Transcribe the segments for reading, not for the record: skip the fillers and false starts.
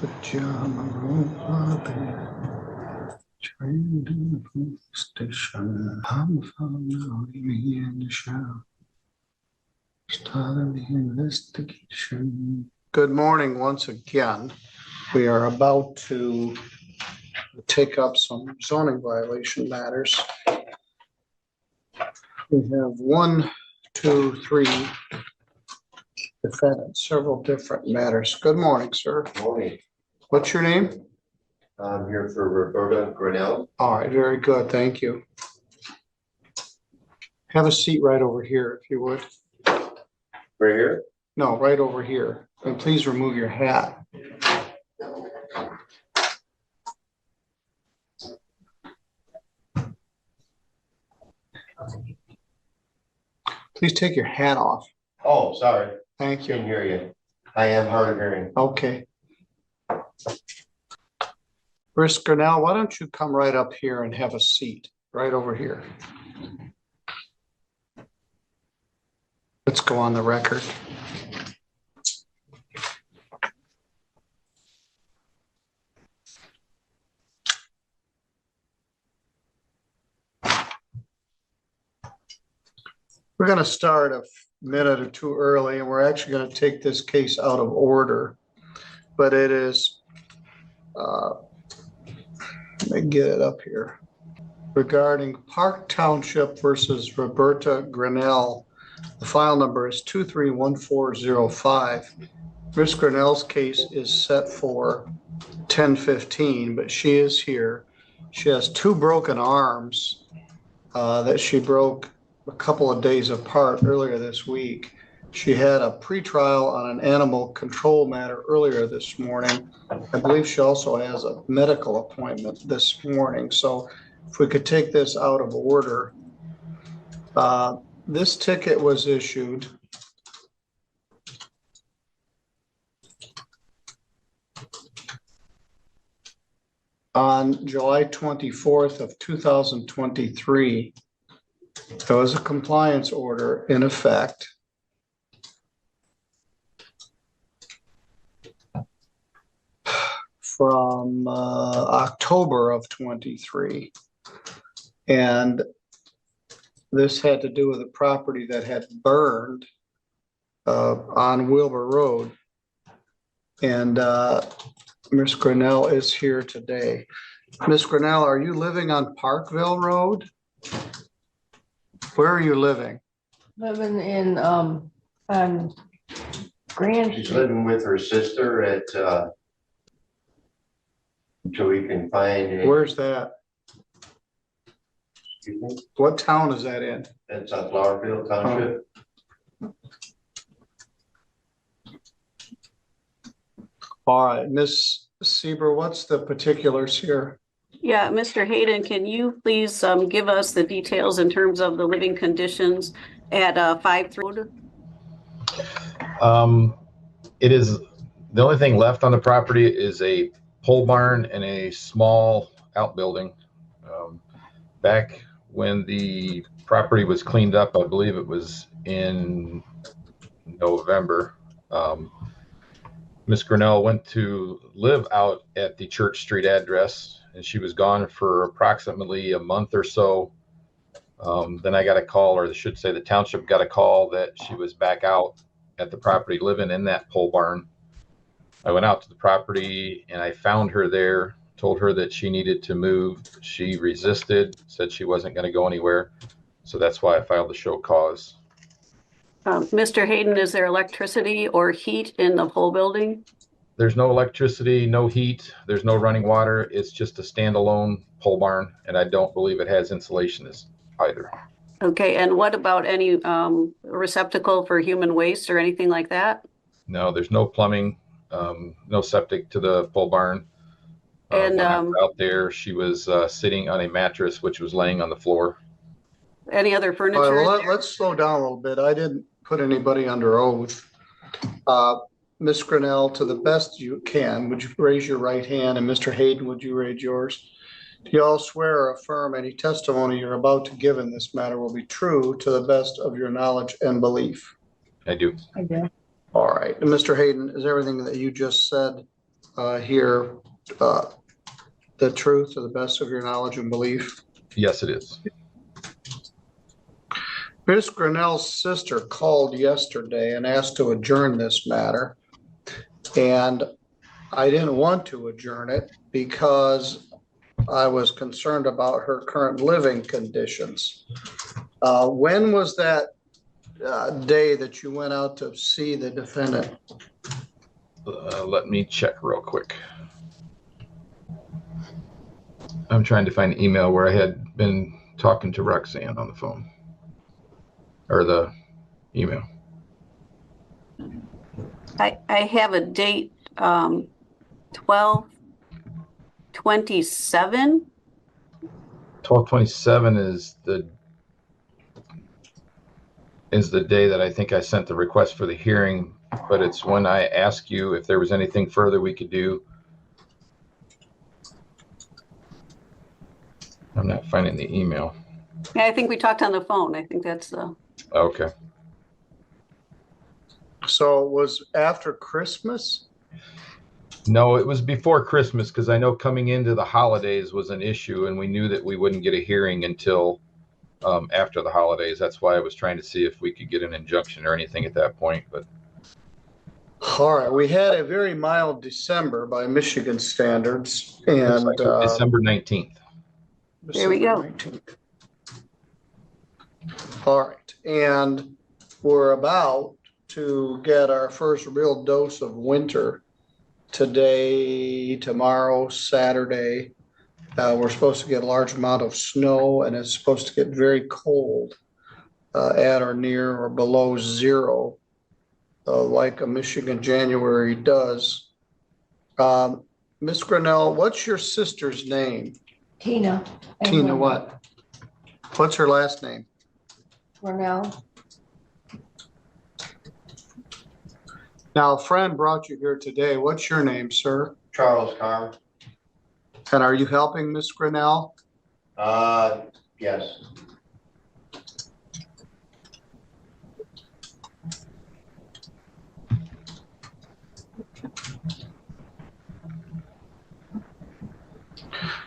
pajama robot, trained in the police station. I'm found now, me in the shower. Started the investigation. Good morning once again. We are about to take up some zoning violation matters. We have 1, 2, 3 defendants, several different matters. Good morning, sir. Morning. What's your name? I'm here for Roberta Grinnell. All right, very good. Thank you. Have a seat right over here, if you would. Right here? No, right over here. And please remove your hat. Please take your hat off. Oh, sorry. Thank Didn't you. hear you. I am hard of hearing. Okay. Miss Grinnell, why don't you come right up here and have a seat right over here? Let's go on the record. We're going to start a minute or two early, and we're actually going to take this case out of order, but it is, let me get it up here, regarding Park Township versus Roberta Grinnell. The file number is 231405. Ms. Grinnell's case is set for 10:15, but she is here. She has 2 broken arms that she broke a couple of days apart earlier this week. She had a pretrial on an animal control matter earlier this morning. I believe she also has a medical appointment this morning. So if we could take this out of order. This ticket was issued on July 24th of 2023. There was a compliance order in effect. From October of 23. And this had to do with a property that had burned on Wilbur Road. And Ms. Grinnell is here today. Ms. Grinnell, are you living on Parkville Road? Where are you living? Living in on Grand. She's living with her sister at until we can find it. Where's that? Excuse me? What town is that in? It's Flowerfield Township. All right, Ms. Sieber, what's the particulars here? Yeah, Mr. Hayden, can you please give us the details in terms of the living conditions at 5-3? It is, the only thing left on the property is a pole barn and a small outbuilding. Back when the property was cleaned up, I believe it was in November, Miss Grinnell went to live out at the Church Street address, and she was gone for approximately a month or so. Then I got a call, or I should say the township got a call that she was back out at the property living in that pole barn. I went out to the property and I found her there, told her that she needed to move. She resisted, said she wasn't going to go anywhere. So that's why I filed the show cause. Mr. Hayden, is there electricity or heat in the whole building? There's no electricity, no heat, there's no running water. It's just a standalone pole barn, and I don't believe it has insulation either. Okay, and what about any receptacle for human waste or anything like that? No, there's no plumbing, no septic to the pole barn. And when I was out there, she was sitting on a mattress, which was laying on the floor. Any other furniture? All right, well, let's slow down a little bit. I didn't put anybody under oath. Ms. Grinnell, to the best you can, would you raise your right hand? And Mr. Hayden, would you raise yours? Do you all swear or affirm any testimony you're about to give in this matter will be true to the best of your knowledge and belief? I do. I do. All right. And Mr. Hayden, is everything that you just said hear the truth to the best of your knowledge and belief? Yes, it is. Ms. Grinnell's sister called yesterday and asked to adjourn this matter. And I didn't want to adjourn it because I was concerned about her current living conditions. When was that day that you went out to see the defendant? Let me check real quick. I'm trying to find an email where I had been talking to Roxanne on the phone, or the email. I have a date, 12/27. 12/27 is the day that I think I sent the request for the hearing, but it's when I asked you if there was anything further we could do. I'm not finding the email. Yeah, I think we talked on the phone. I think that's the, Okay. So it was after Christmas? No, it was before Christmas, because I know coming into the holidays was an issue, and we knew that we wouldn't get a hearing until after the holidays. That's why I was trying to see if we could get an injunction or anything at that point. But All right, we had a very mild December by Michigan standards, and looks like December 19th. There we go. December 19th. All right, and we're about to get our first real dose of winter today, tomorrow, Saturday. We're supposed to get a large amount of snow, and it's supposed to get very cold at or near or below zero, like a Michigan January does. Miss Grinnell, what's your sister's name? Tina. and Tina Linda. what? What's her last name? Cornell. Now, a friend brought you here today. What's your name, sir? Charles Carr. And are you helping Miss Grinnell? Yes.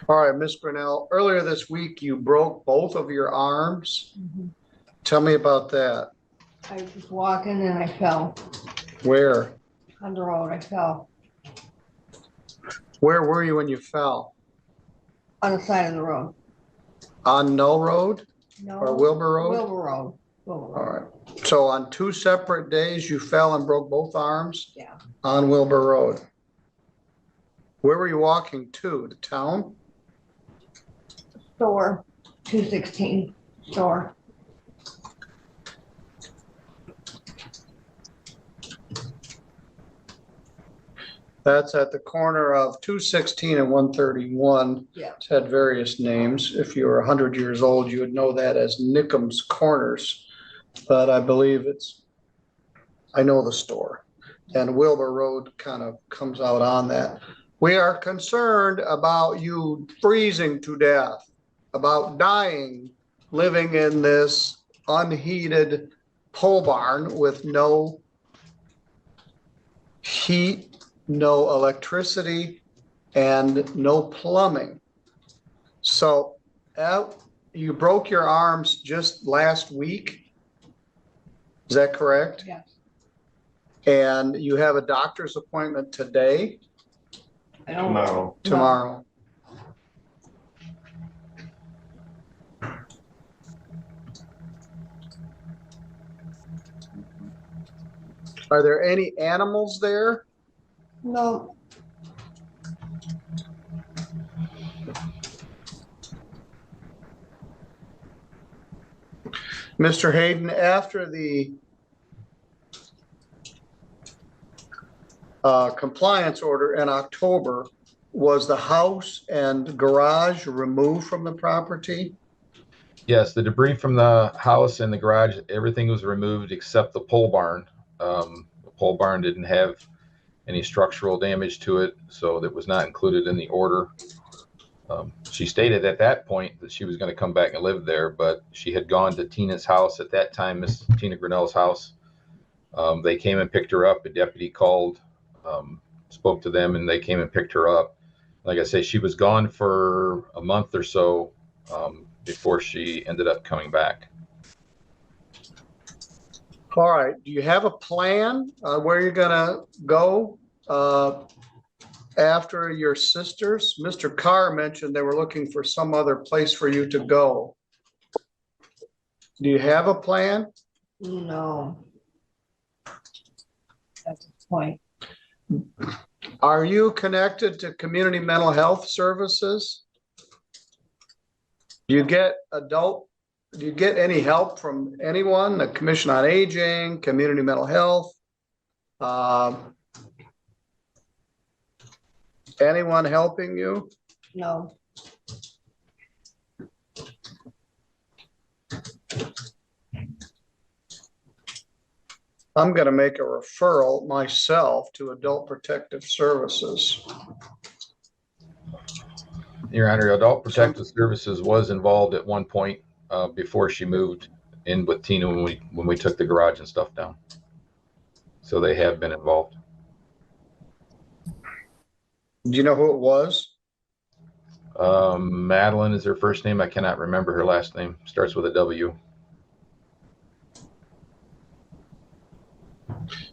All right, Miss Grinnell, earlier this week, you broke both of your arms. Mhm. Tell me about that. I was walking and I fell Where? on the road. I fell Where were you when you fell? on the side of the road. On Null Road No. or Wilbur Road? Wilbur Road. Wilbur All Road. right. So on two separate days, you fell and broke both arms Yeah. on Wilbur Road. Where were you walking to? The town? Store, 216 store. That's at the corner of 216 and 131. Yeah. It's had various names. If you were 100 years old, you would know that as Nickham's Corners. But I believe I know the store. And Wilbur Road kind of comes out on that. We are concerned about you freezing to death, about dying, living in this unheated pole barn with no heat, no electricity, and no plumbing. So you broke your arms just last week. Is that correct? Yes. And you have a doctor's appointment today? I don't. Tomorrow. Tomorrow. Are there any animals there? No. Mr. Hayden, after the compliance order in October, was the house and garage removed from the property? Yes, the debris from the house and the garage, everything was removed except the pole barn. The pole barn didn't have any structural damage to it, so that was not included in the order. She stated at that point that she was going to come back and live there, but she had gone to Tina's house at that time, Miss Tina Grinnell's house. They came and picked her up. A deputy called spoke to them and they came and picked her up. Like I say, she was gone for a month or so before she ended up coming back. All right. Do you have a plan where you're gonna go after your sisters? Mr. Carr mentioned they were looking for some other place for you to go. Do you have a plan? No. That's the point. Are you connected to community mental health services? Do you get any help from anyone, the Commission on Aging, Community Mental Health? Anyone helping you? No. I'm going to make a referral myself to Adult Protective Services. Your Honor, Adult Protective Services was involved at one point before she moved in with Tina when we took the garage and stuff down. So they have been involved. Do you know who it was? Madeline is her first name. I cannot remember her last name. Starts with a W.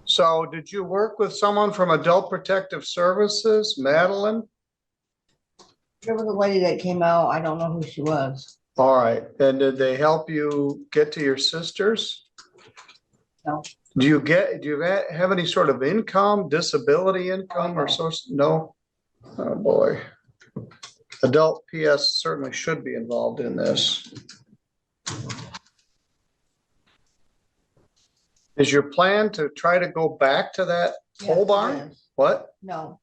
So did you work with someone from Adult Protective Services, Madeline? There was a lady that came out. I don't know who she was. All right. And did they help you get to your sisters? No. Do you have any sort of income, disability income or so? No? Oh, boy. Adult PS certainly should be involved in this. Is your plan to try to go back to that pole barn? Yes. What? No,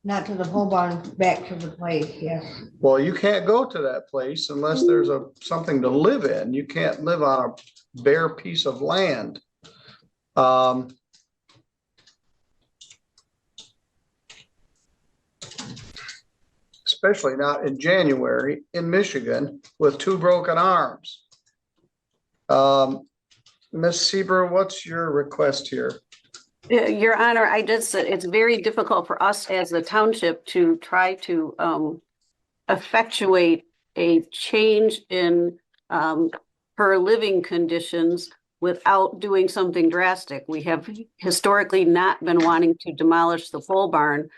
not to the pole barn, back to the place, yes. Well, you can't go to that place unless there's something to live in. You can't live on a bare piece of land. Especially not in January in Michigan with 2 broken arms. Ms. Sieber, what's your request here? Your Honor, it's very difficult for us as the township to try to effectuate a change in her living conditions without doing something drastic. We have historically not been wanting to demolish the pole barn,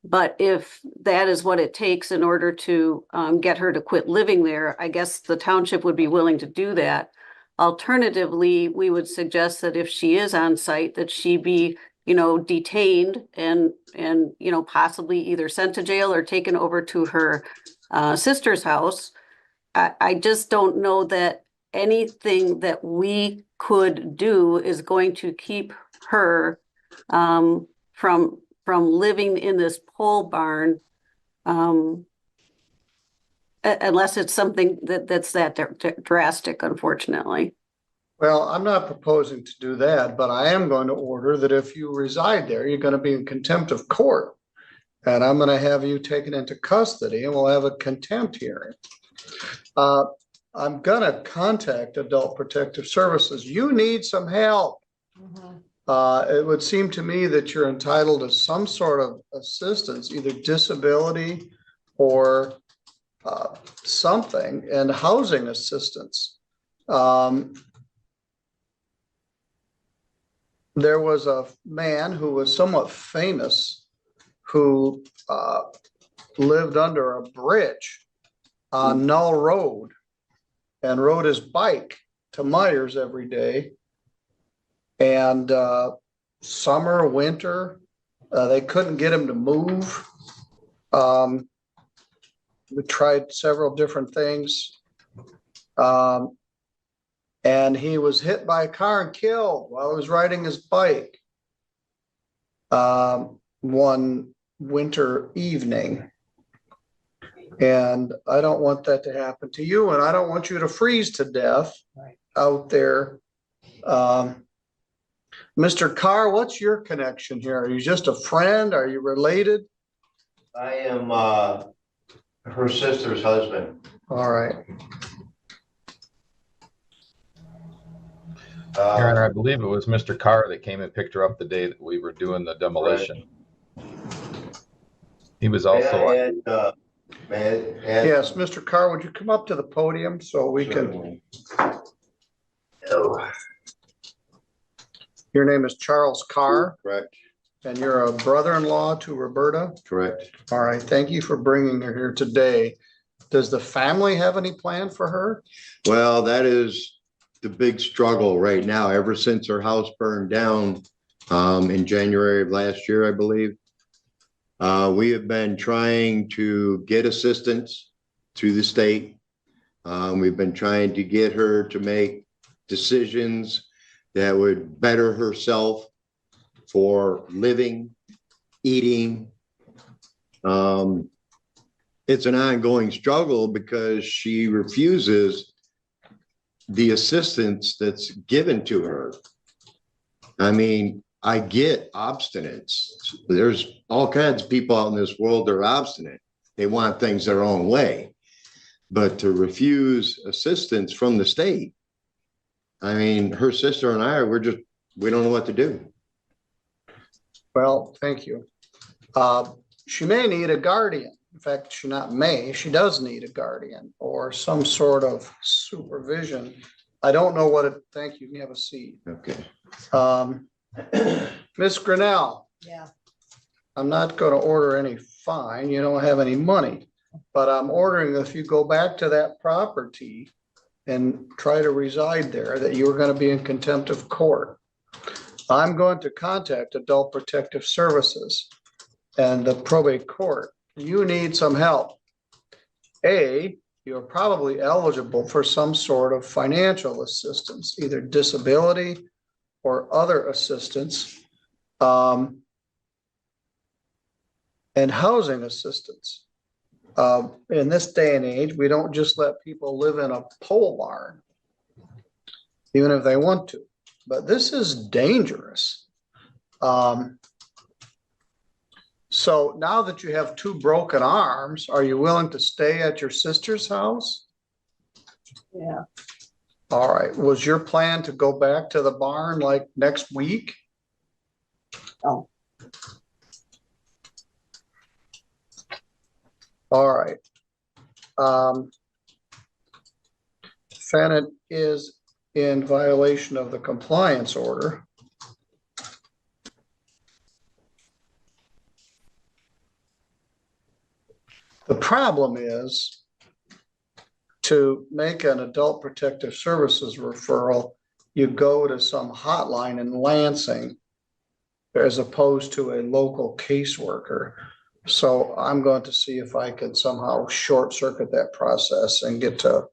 but if that is what it takes in order to get her to quit living there, I guess the township would be willing to do that. Alternatively, we would suggest that if she is on site, that she be, detained and possibly either sent to jail or taken over to her sister's house. I just don't know that anything that we could do is going to keep her from living in this pole barn. Unless it's something that's that drastic, unfortunately. Well, I'm not proposing to do that, but I am going to order that if you reside there, you're going to be in contempt of court. And I'm going to have you taken into custody and we'll have a contempt hearing. I'm going to contact Adult Protective Services. You need some help. Mm-hmm. It would seem to me that you're entitled to some sort of assistance, either disability or something, and housing assistance. There was a man who was somewhat famous who lived under a bridge on Null Road and rode his bike to Myers every day. And summer, winter, they couldn't get him to move. We tried several different things. And he was hit by a car and killed while he was riding his bike one winter evening. And I don't want that to happen to you, and I don't want you to freeze to death out there. Mr. Carr, what's your connection here? Are you just a friend? Are you related? I am her sister's husband. All right. Your Honor, I believe it was Mr. Carr that came and picked her up the day that we were doing the demolition. He was May also, I add, may I add? Yes, Mr. Carr, would you come up to the podium so we can, Certainly. your name is Charles Carr Correct, and you're a brother-in-law to Roberta? correct. All right, thank you for bringing her here today. Does the family have any plan for her? Well, that is the big struggle right now, ever since her house burned down in January of last year, I believe. We have been trying to get assistance through the state. We've been trying to get her to make decisions that would better herself for living, eating. It's an ongoing struggle because she refuses the assistance that's given to her. I mean, I get obstinance. There's all kinds of people out in this world that are obstinate. They want things their own way. But to refuse assistance from the state, I mean, her sister and I, we don't know what to do. Well, thank you. She may need a guardian. In fact, she does need a guardian or some sort of supervision. I don't know what thank you, you can have a seat. Okay. Miss Grinnell, Yeah, I'm not going to order any fine. You don't have any money, but I'm ordering if you go back to that property and try to reside there, that you are going to be in contempt of court. I'm going to contact Adult Protective Services and the probate court. You need some help. You're probably eligible for some sort of financial assistance, either disability or other assistance, and housing assistance. In this day and age, we don't just let people live in a pole barn, even if they want to. But this is dangerous. So now that you have two broken arms, are you willing to stay at your sister's house? yeah. All right. Was your plan to go back to the barn like next week? Oh. All right. Defendant is in violation of the compliance order. The problem is to make an adult protective services referral, you go to some hotline in Lansing as opposed to a local caseworker. So I'm going to see if I could somehow short circuit that process and get to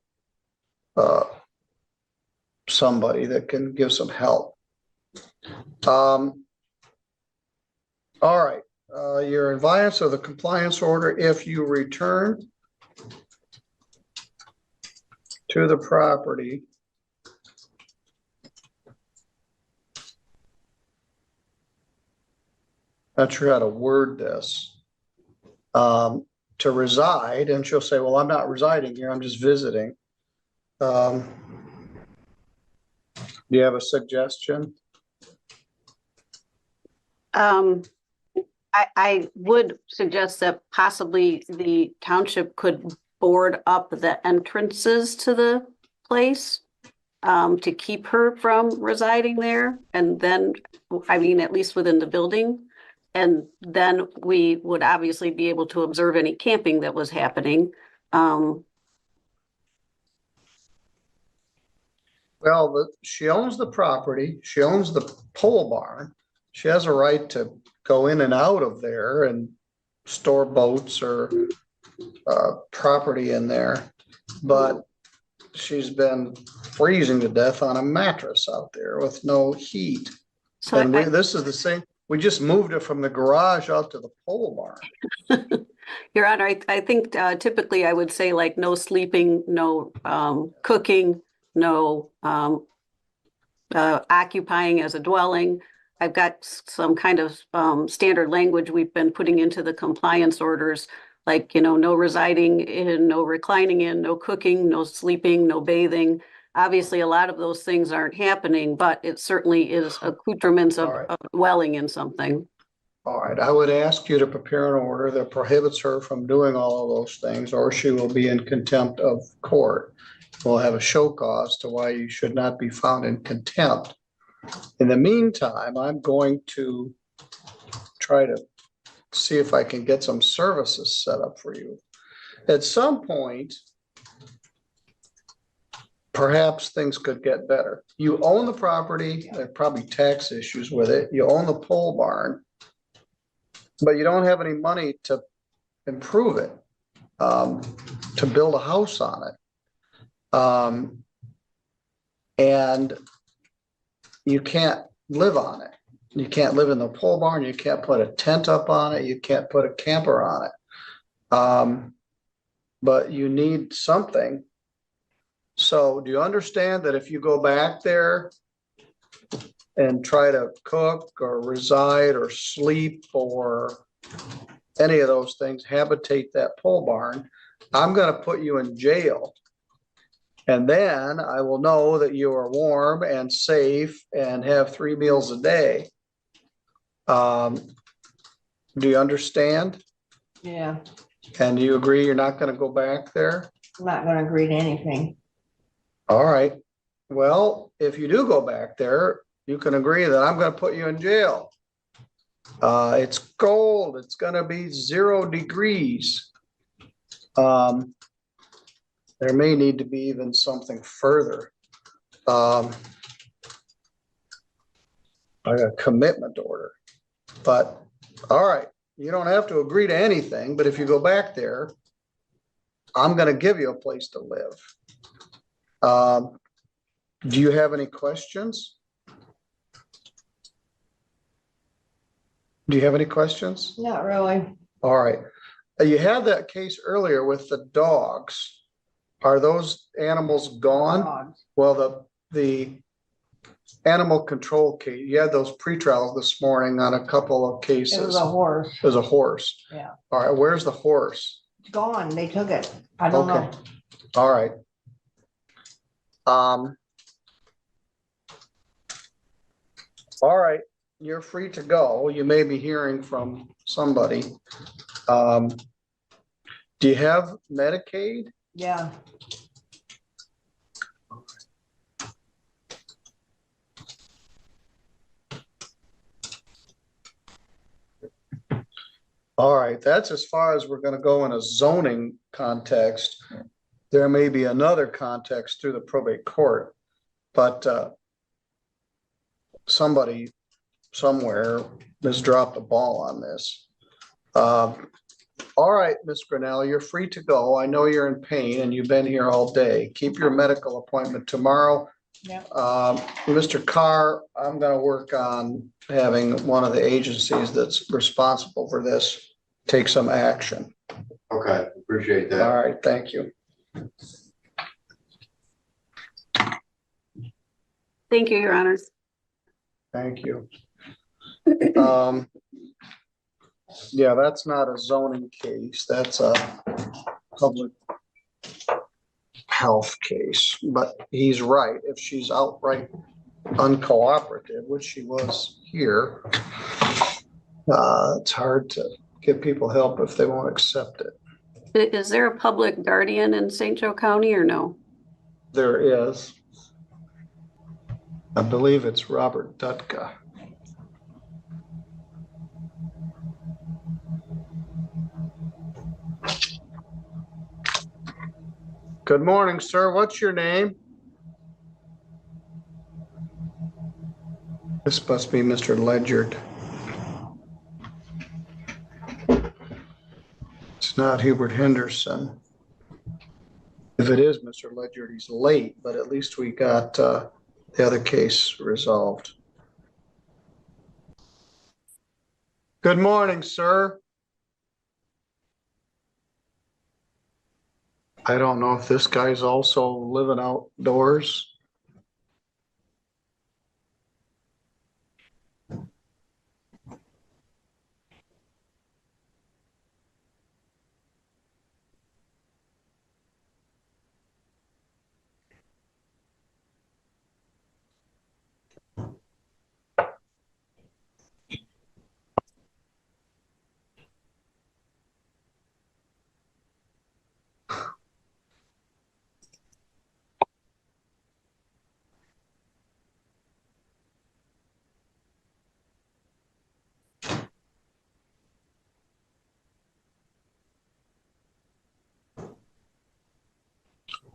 somebody that can give some help. All right. You're in violation of the compliance order if you return to the property not sure how to word this, to reside, and she'll say, well, I'm not residing here, I'm just visiting. Do you have a suggestion? I would suggest that possibly the township could board up the entrances to the place to keep her from residing there. And then, I mean, at least within the building. And then we would obviously be able to observe any camping that was happening. Well, she owns the property, she owns the pole barn. She has a right to go in and out of there and store boats or property in there. But she's been freezing to death on a mattress out there with no heat. So And this is the same, we just moved it from the garage out to the pole barn. Your Honor, I think typically I would say like no sleeping, no cooking, no occupying as a dwelling. I've got some kind of standard language we've been putting into the compliance orders, like, you know, no residing in, no reclining in, no cooking, no sleeping, no bathing. Obviously, a lot of those things aren't happening, but it certainly is accoutrements of, All right. of dwelling in something. All right, I would ask you to prepare an order that prohibits her from doing all of those things, or she will be in contempt of court. We'll have a show cause to why you should not be found in contempt. In the meantime, I'm going to try to see if I can get some services set up for you. At some point, perhaps things could get better. You own the property, there are probably tax issues with it. You own the pole barn, but you don't have any money to improve it, to build a house on it. And you can't live on it. You can't live in the pole barn. You can't put a tent up on it. You can't put a camper on it. But you need something. So do you understand that if you go back there and try to cook or reside or sleep or any of those things, habitate that pole barn, I'm going to put you in jail. And then I will know that you are warm and safe and have 3 meals a day. Do you understand? Yeah, And do you agree you're not going to go back there? I'm not gonna agree to anything. All right. Well, if you do go back there, you can agree that I'm going to put you in jail. It's cold. It's going to be 0 degrees. There may need to be even something further. Like a commitment order. But, all right, you don't have to agree to anything, but if you go back there, I'm going to give you a place to live. Do you have any questions? Do you have any questions? Not really. All right. You had that case earlier with the dogs. Are those animals gone? Dogs. Well, the animal control case, you had those pretrials this morning on a couple of cases. It was a horse. It was a horse. Yeah. All right, where's the horse? It's gone. They took it. I don't know. Okay. All right. All right, you're free to go. You may be hearing from somebody. Do you have Medicaid? Yeah, All right, that's as far as we're gonna go in a zoning context. There may be another context through the probate court, but somebody somewhere has dropped the ball on this. All right, Ms. Grinnell, you're free to go. I know you're in pain and you've been here all day. Keep your medical appointment tomorrow. yeah. Mr. Carr, I'm gonna work on having one of the agencies that's responsible for this take some action. Okay, appreciate All that. right, thank you. Thank you, Your Honors. Thank you. Yeah, that's not a zoning case. That's a public health case, but he's right. If she's outright uncooperative, which she was here, it's hard to give people help if they won't accept it. Is there a public guardian in St. Joe County or no? There is. I believe it's Robert Dutka. Good morning, sir. What's your name? This must be Mr. Ledyard. It's not Hubert Henderson. If it is Mr. Ledyard, he's late, but at least we got the other case resolved. Good morning, sir. I don't know if this guy's also living outdoors.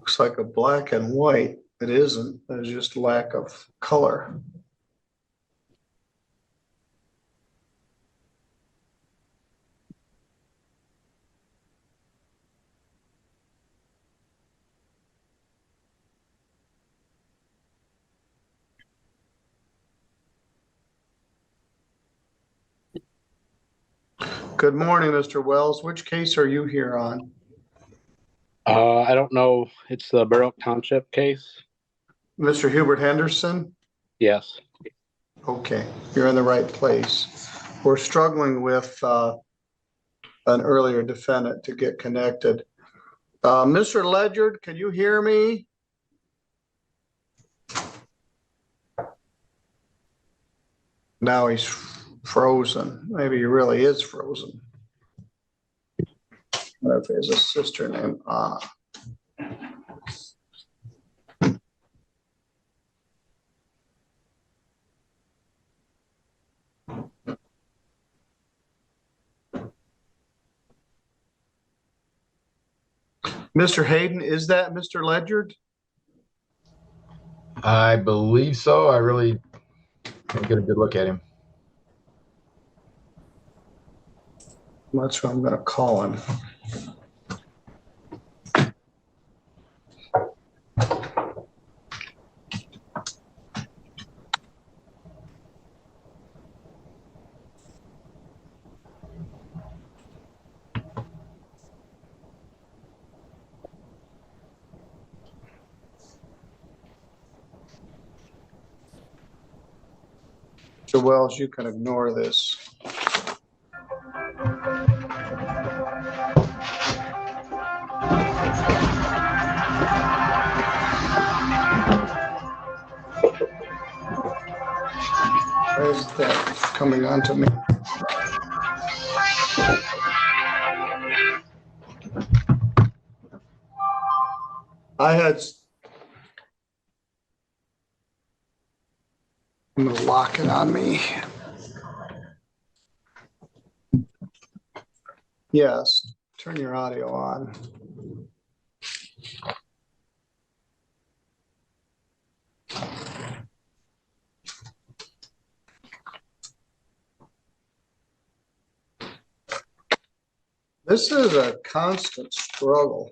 Looks like a black and white. It isn't. There's just lack of color. Good morning, Mr. Wells. Which case are you here on? I don't know. It's the Borough Township case. Mr. Hubert Henderson? Yes. Okay, you're in the right place. We're struggling with an earlier defendant to get connected. Mr. Ledyard, can you hear me? Now he's frozen. Maybe he really is frozen. What if there's a sister named Mr. Hayden, is that Mr. Ledyard? I believe so. I really can't get a good look at him. That's what I'm gonna call him. So Wells, you can ignore this. Why is that coming onto me? I'm gonna lock it on me. Yes, turn your audio on. This is a constant struggle.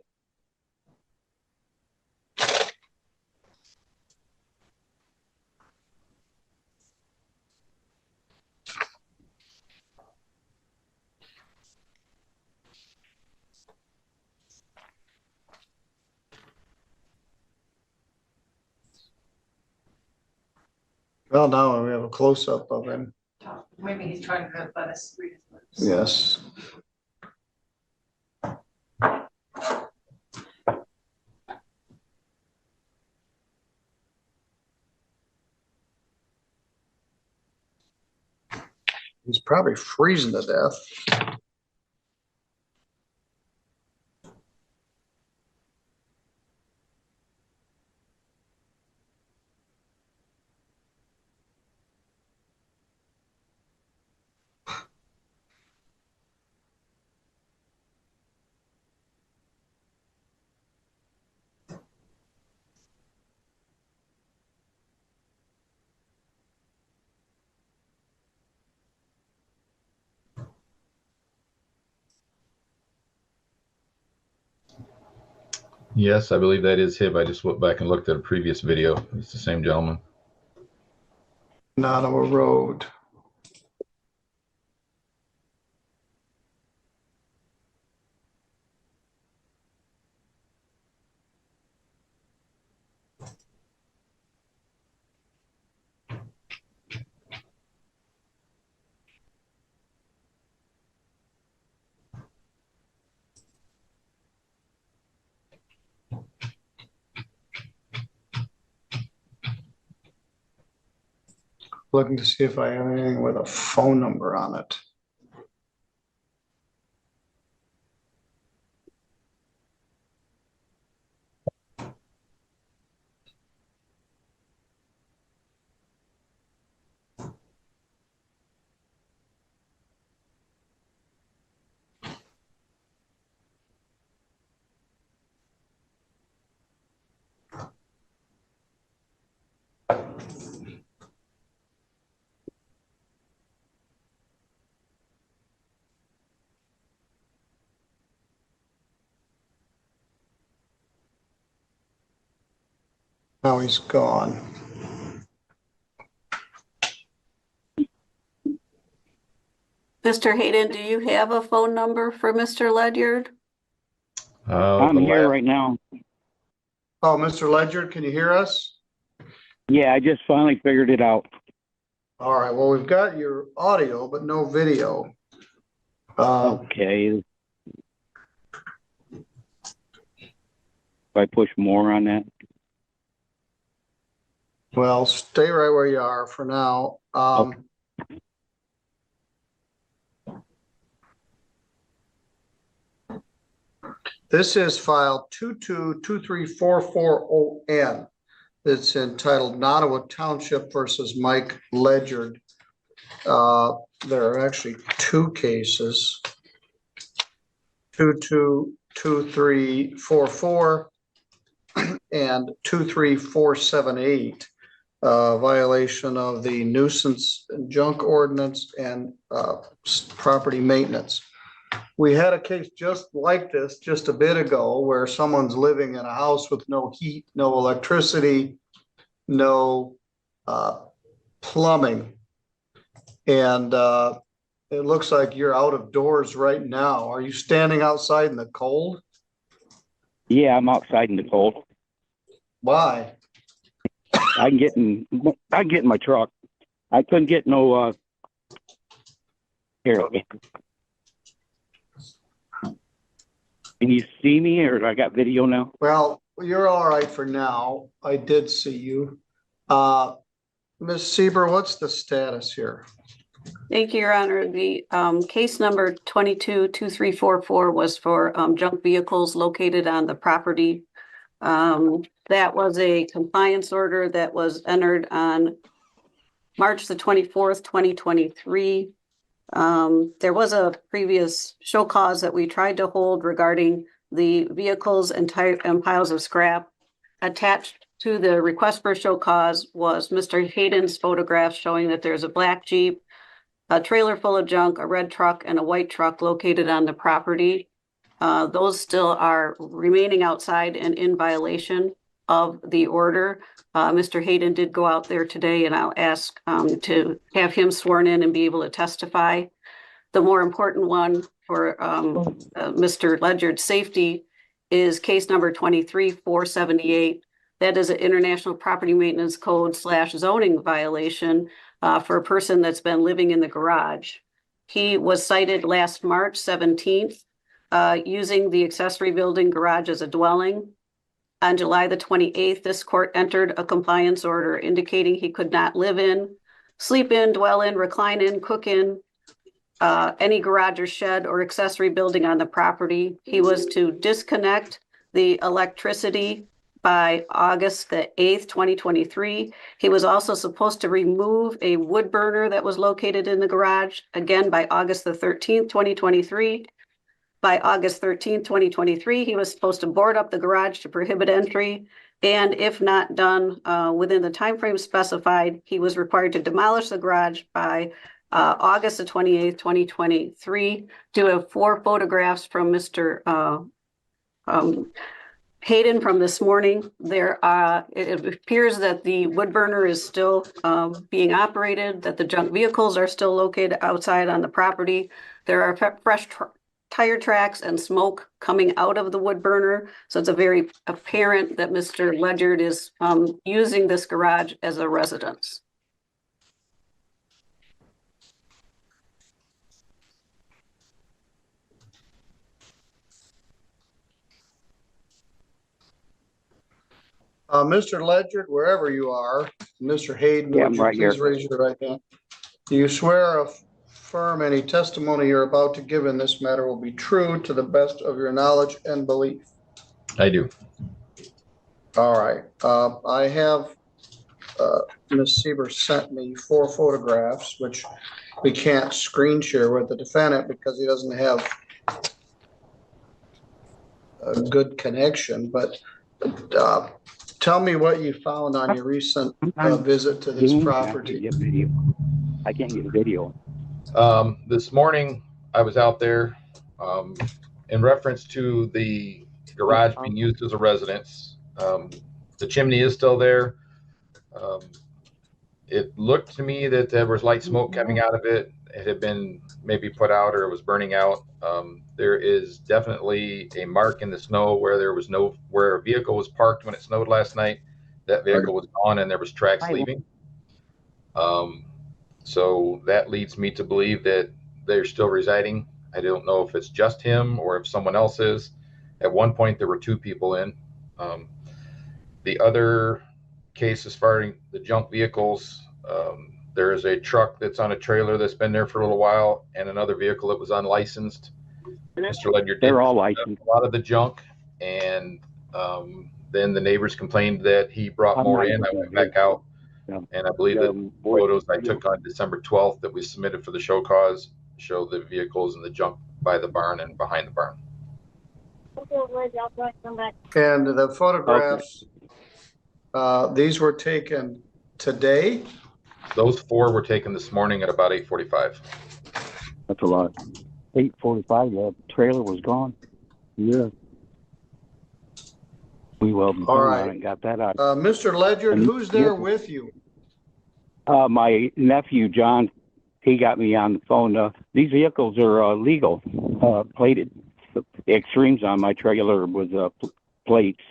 Well, now we have a close-up of him. Maybe he's trying to let us read his lips. Yes. He's probably freezing to death. Yes, I believe that is him. I just went back and looked at a previous video. It's the same gentleman. Not on a road. Looking to see if I have anything with a phone number on it. Now he's gone. Mr. Hayden, do you have a phone number for Mr. Ledyard? I'm here right now. Oh, Mr. Ledyard, can you hear us? Yeah, I just finally figured it out. All right, well, we've got your audio, but no video. Okay. If I push more on that. Well, stay right where you are for now. Okay. This is file 222344ON. It's entitled Nottawa Township versus Mike Ledyard. There are actually two cases. 222344 and 23478. Violation of the nuisance and junk ordinance and property maintenance. We had a case just like this just a bit ago where someone's living in a house with no heat, no electricity, no plumbing. And it looks like you're out of doors right now. Are you standing outside in the cold? Yeah, I'm outside in the cold. Why? I can get in my truck. I couldn't get no here. Can you see me, or I got video now? Well, you're all right for now. I did see you. Ms. Sieber, what's the status here? Thank you, Your Honor. The case number 222344 was for junk vehicles located on the property. That was a compliance order that was entered on March the 24th, 2023. There was a previous show cause that we tried to hold regarding the vehicles and piles of scrap. Attached to the request for show cause was Mr. Hayden's photograph showing that there's a black Jeep, a trailer full of junk, a red truck, and a white truck located on the property. Those still are remaining outside and in violation of the order. Mr. Hayden did go out there today, and I'll ask to have him sworn in and be able to testify. The more important one for Mr. Ledyard's safety is case number 23478. That is an International Property Maintenance Code / zoning violation for a person that's been living in the garage. He was cited last March 17th using the accessory building garage as a dwelling. On July the 28th, this court entered a compliance order indicating he could not live in, sleep in, dwell in, recline in, cook in any garage or shed or accessory building on the property. He was to disconnect the electricity by August the 8th, 2023. He was also supposed to remove a wood burner that was located in the garage, again by August the 13th, 2023. By August 13th, 2023, he was supposed to board up the garage to prohibit entry. And if not done within the time frame specified, he was required to demolish the garage by August the 28th, 2023. Do have 4 photographs from Mr. Hayden from this morning. It appears that the wood burner is still being operated, that the junk vehicles are still located outside on the property. There are fresh tire tracks and smoke coming out of the wood burner. So it's a very apparent that Mr. Ledyard is using this garage as a residence. Mr. Ledyard, wherever you are, Mr. Hayden, Yeah, would you I'm right please here. raise your right hand? Do you swear or affirm any testimony you're about to give in this matter will be true to the best of your knowledge and belief? I do. All right. I have Ms. Sieber sent me 4 photographs, which we can't screen share with the defendant because he doesn't have a good connection. But tell me what you found on your recent visit to this property. I can't get video. This morning, I was out there in reference to the garage being used as a residence. The chimney is still there. It looked to me that there was light smoke coming out of it. It had been maybe put out or it was burning out. There is definitely a mark in the snow where a vehicle was parked when it snowed last night. That vehicle was gone and there was tracks leaving. So that leads me to believe that they're still residing. I don't know if it's just him or if someone else is. At one point, there were 2 people in. The other case, as far as the junk vehicles, there is a truck that's on a trailer that's been there for a little while, and another vehicle that was unlicensed. Mr. Ledyard did They're all licensed. a lot of the junk, and then the neighbors complained that he brought more in. I went back out, and I believe the photos I took on December 12th that we submitted for the show cause show the vehicles and the junk by the barn and behind the barn. And the photographs, these were taken today? Those 4 were taken this morning at about 8:45. That's a lot. 8:45, the trailer was gone. Yeah. We welded All on right. it and got that out. Mr. Ledyard, And- who's there with you? My nephew, John, he got me on the phone. These vehicles are legal, plated. The extremes on my trailer was plates.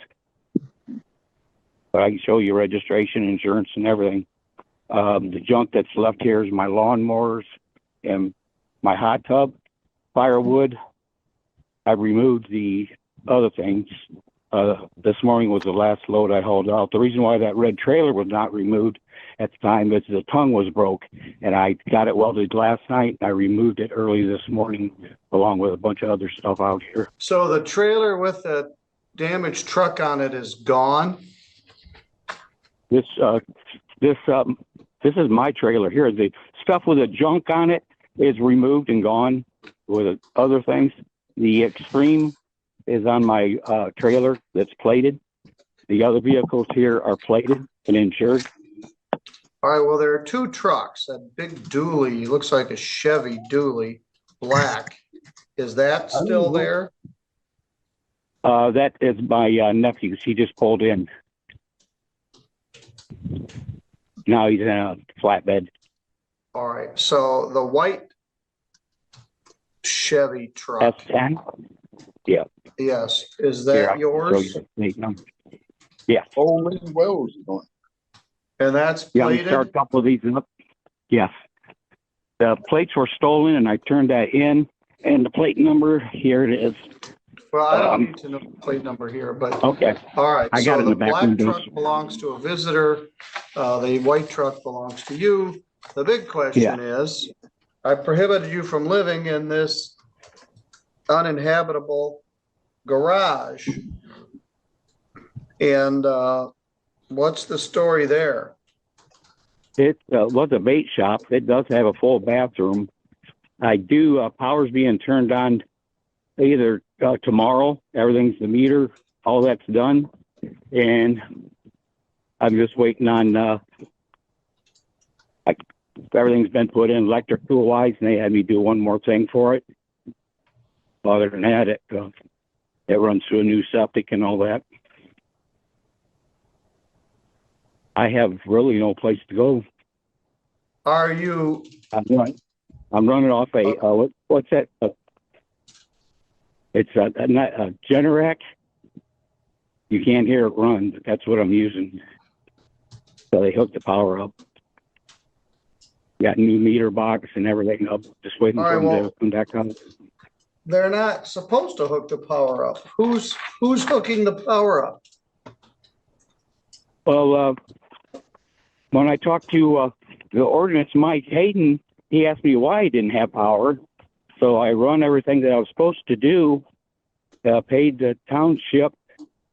But I can show you registration, insurance, and everything. The junk that's left here is my lawnmowers and my hot tub, firewood. I removed the other things. This morning was the last load I hauled out. The reason why that red trailer was not removed at the time is the tongue was broke, and I got it welded last night. I removed it early this morning, along with a bunch of other stuff out here. So the trailer with the damaged truck on it is gone? This is my trailer here. The stuff with the junk on it is removed and gone with other things. The extreme is on my trailer that's plated. The other vehicles here are plated and insured. All right, well, there are 2 trucks, a big dually, looks like a Chevy dually, black. Is that still there? That is my nephew's. He just pulled in. Now he's in a flatbed. All right, so the white Chevy truck, S10? Yeah. yes, is Here, that I'll show yours? you the plate number. Yeah. Holy Wells. And that's Yeah, we start plated? a couple of these up. Yes. The plates were stolen and I turned that in. And the plate number, here it is. Well, I don't need to know the plate number here, but, Okay. all right. I got it So in the the back black windows. truck belongs to a visitor. The white truck belongs to you. The big question is, I prohibited you from living in this uninhabitable garage. And what's the story there? It was a bait shop. It does have a full bathroom. I do, power's being turned on either tomorrow. Everything's the meter, all that's done. And I'm just waiting on, everything's been put in electrical wise, and they had me do one more thing for it. Other than that, it runs through a new septic and all that. I have really no place to go. Are you, I'm running off a what's that? It's a Generac. You can't hear it run, but that's what I'm using. So they hooked the power up. Got new meter box and everything up. Just waiting All for right, them well- to come back on. they're not supposed to hook the power up. Who's hooking the power up? Well, when I talked to the ordinance Mike Hayden, he asked me why I didn't have power. So I run everything that I was supposed to do, paid the township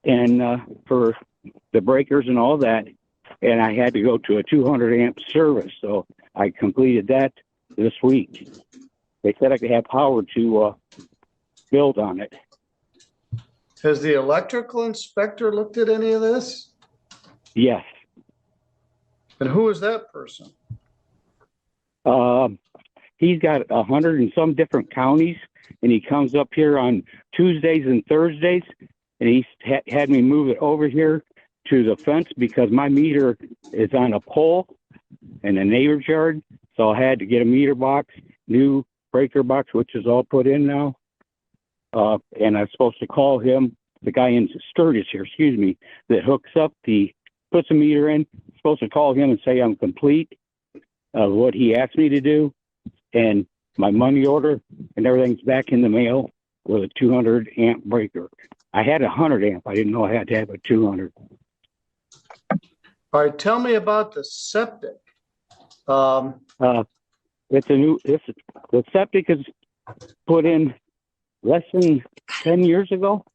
and for the breakers and all that. And I had to go to a 200 amp service. So I completed that this week. They said I could have power to build on it. Has the electrical inspector looked at any of this? Yes. And who is that person? He's got 100 and some different counties, and he comes up here on Tuesdays and Thursdays, and he had me move it over here to the fence because my meter is on a pole in the neighbor's yard. So I had to get a meter box, new breaker box, which is all put in now. And I'm supposed to call him, the guy in Sturgis here, excuse me, that hooks up puts a meter in. I'm supposed to call him and say I'm complete of what he asked me to do. And my money order and everything's back in the mail with a 200 amp breaker. I had a 100 amp. I didn't know I had to have a 200. All right, tell me about the septic. The septic is put in less than 10 years ago.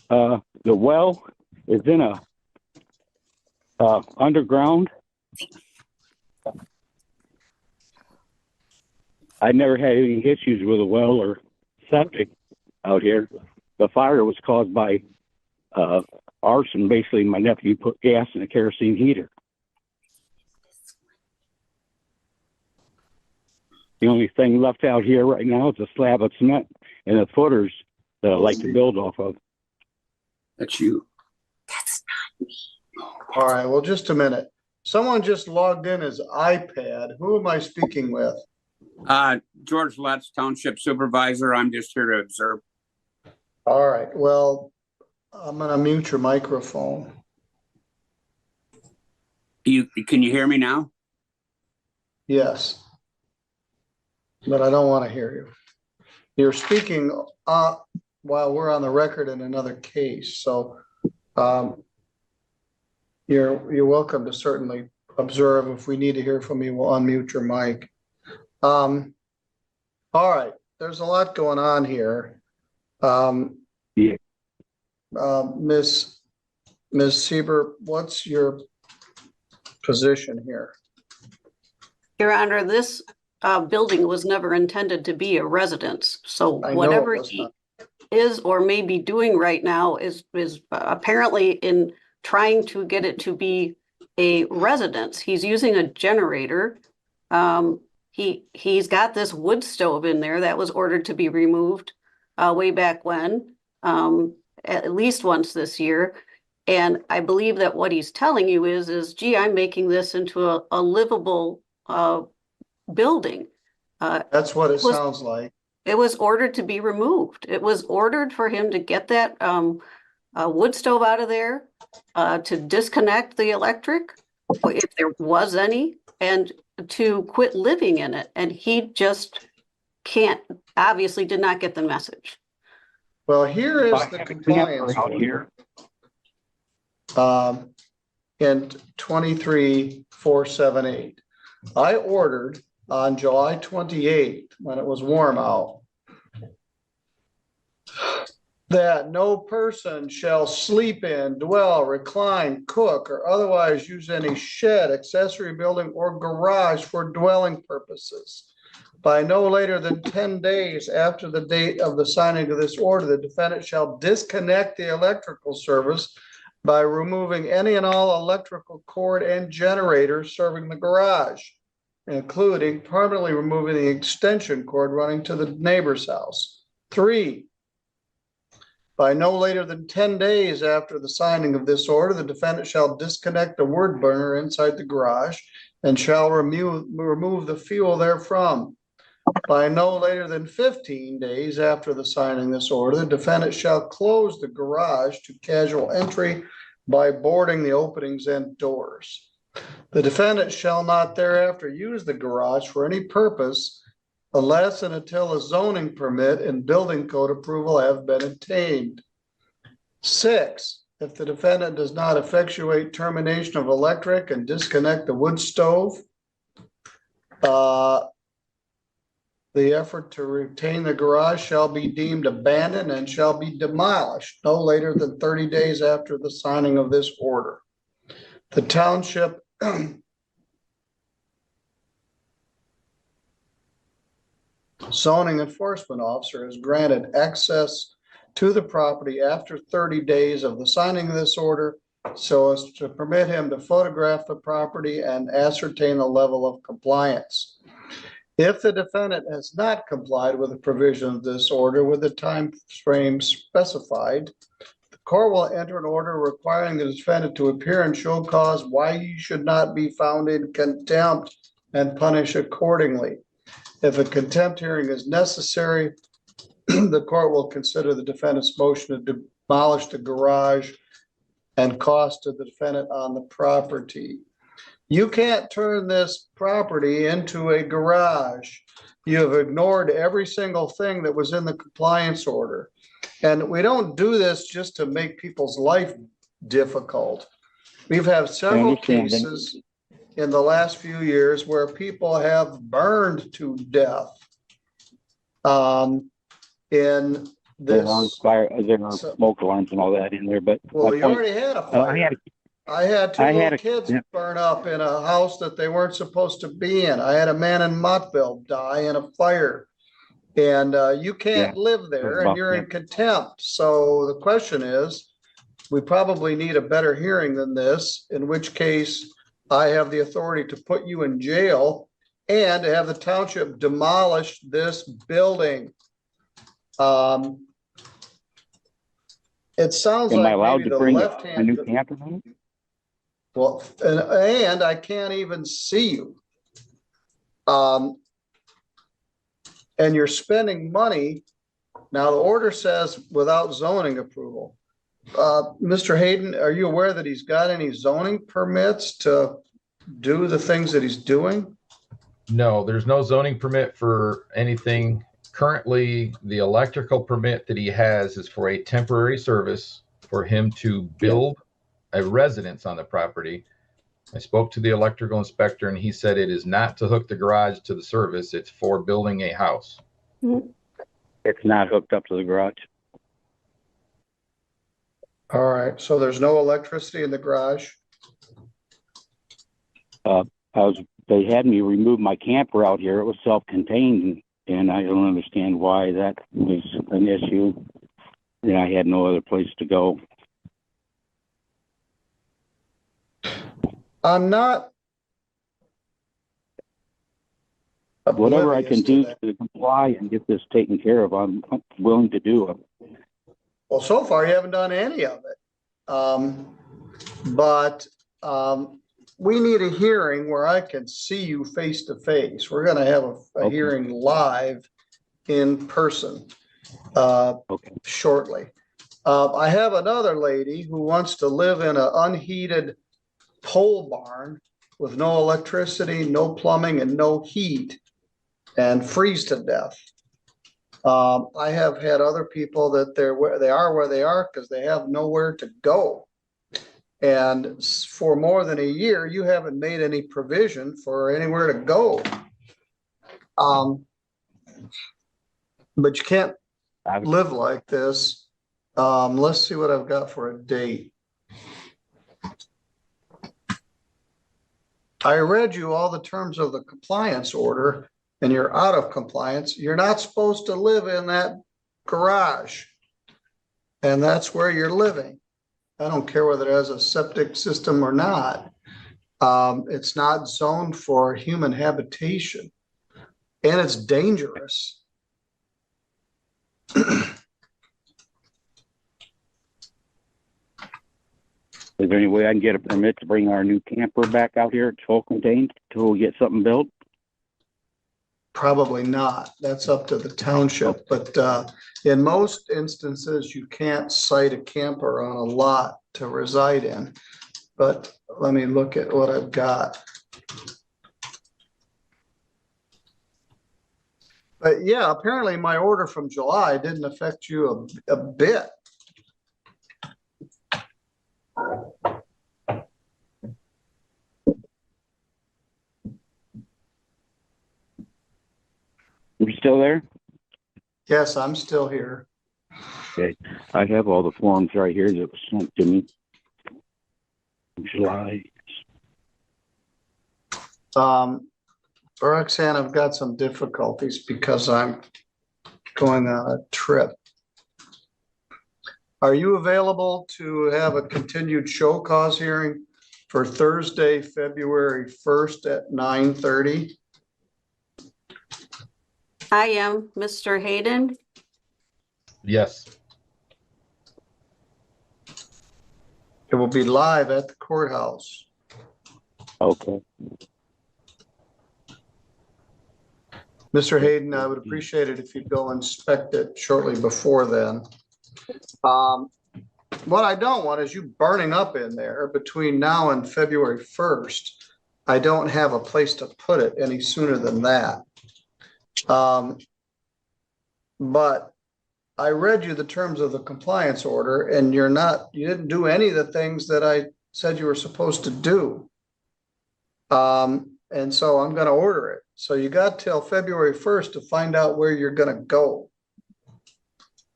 The well is in underground. I never had any issues with a well or septic out here. The fire was caused by arson. Basically, my nephew put gas in a kerosene heater. The only thing left out here right now is a slab of cement and the footers that I like to build off of. That's you. All right, well, just a minute. Someone just logged in his iPad. Who am I speaking with? George Letts, Township Supervisor. I'm just here to observe. All right, well, I'm gonna mute your microphone. Can you hear me now? Yes. But I don't want to hear you. You're speaking while we're on the record in another case, so you're welcome to certainly observe. If we need to hear from you, we'll unmute your mic. All right, there's a lot going on here. Miss Sieber, what's your position here? Your Honor, this building was never intended to be a residence. So I know whatever it was he not. is or may be doing right now is apparently in trying to get it to be a residence. He's using a generator. He's got this wood stove in there that was ordered to be removed way back when, at least once this year. And I believe that what he's telling you is, gee, I'm making this into a livable building. That's what it sounds like. It was ordered to be removed. It was ordered for him to get that wood stove out of there, to disconnect the electric, if there was any, and to quit living in it. And he just obviously did not get the message. Well, here is the compliance out here. In 23478. I ordered on July 28th, when it was warm out, that no person shall sleep in, dwell, recline, cook, or otherwise use any shed, accessory building, or garage for dwelling purposes. By no later than 10 days after the date of the signing of this order, the defendant shall disconnect the electrical service by removing any and all electrical cord and generators serving the garage, including permanently removing the extension cord running to the neighbor's house. 3, by no later than 10 days after the signing of this order, the defendant shall disconnect the wood burner inside the garage and shall remove the fuel therefrom. By no later than 15 days after the signing of this order, the defendant shall close the garage to casual entry by boarding the openings and doors. The defendant shall not thereafter use the garage for any purpose unless and until a zoning permit and building code approval have been obtained. 6, if the defendant does not effectuate termination of electric and disconnect the wood stove, the effort to retain the garage shall be deemed abandoned and shall be demolished no later than 30 days after the signing of this order. The township zoning enforcement officer is granted access to the property after 30 days of the signing of this order so as to permit him to photograph the property and ascertain the level of compliance. If the defendant has not complied with the provision of this order with the time frame specified, the court will enter an order requiring the defendant to appear and show cause why he should not be found in contempt and punish accordingly. If a contempt hearing is necessary, the court will consider the defendant's motion to demolish the garage and cost to the defendant on the property. You can't turn this property into a garage. You have ignored every single thing that was in the compliance order. And we don't do this just to make people's life difficult. We've had several cases in the last few years where people have burned to death. In There are this, fire, there are smoke alarms and all that in there, but well, my you point- already had a I fire. had I had two I had little a- kids yeah. burn up in a house that they weren't supposed to be in. I had a man in Montville die in a fire. And you can't live there and you're in contempt. So the question is, we probably need a better hearing than this, in which case I have the authority to put you in jail and to have the township demolish this building. It sounds Am I like allowed maybe to the bring left a new hand. camper home? Well, and I can't even see you. And you're spending money. Now, the order says without zoning approval. Mr. Hayden, are you aware that he's got any zoning permits to do the things that he's doing? No, there's no zoning permit for anything. Currently, the electrical permit that he has is for a temporary service for him to build a residence on the property. I spoke to the electrical inspector and he said it is not to hook the garage to the service. It's for building a house. It's not hooked up to the garage. All right, so there's no electricity in the garage? They had me remove my camper out here. It was self-contained, and I don't understand why that was an issue. And I had no other place to go. I'm not. Whatever I can oblivious to do that. to comply and get this taken care of, I'm willing to do it. Well, so far you haven't done any of it. But we need a hearing where I can see you face to face. We're gonna have a hearing live in person shortly. I have another lady who wants to live in an unheated pole barn with no electricity, no plumbing, and no heat, and freeze to death. I have had other people that they are where they are because they have nowhere to go. And for more than a year, you haven't made any provision for anywhere to go. But you can't live like this. Let's see what I've got for a date. I read you all the terms of the compliance order and you're out of compliance. You're not supposed to live in that garage. And that's where you're living. I don't care whether it has a septic system or not. It's not zoned for human habitation and it's dangerous. Is there any way I can get a permit to bring our new camper back out here? It's full contained till we get something built? Probably not. That's up to the township, but in most instances, you can't site a camper on a lot to reside in. But let me look at what I've got. But yeah, apparently my order from July didn't affect you a bit. You still there? Yes, I'm still here. Okay. I have all the forms right here that was sent to me in July. Roxanne, I've got some difficulties because I'm going on a trip. Are you available to have a continued show cause hearing for Thursday, February 1st at 9:30? I am Mr. Hayden. Yes. It will be live at the courthouse. Okay. Mr. Hayden, I would appreciate it if you'd go inspect it shortly before then. What I don't want is you burning up in there between now and February 1st. I don't have a place to put it any sooner than that. But I read you the terms of the compliance order, and you didn't do any of the things that I said you were supposed to do. And so I'm gonna order it. So you got till February 1st to find out where you're gonna go.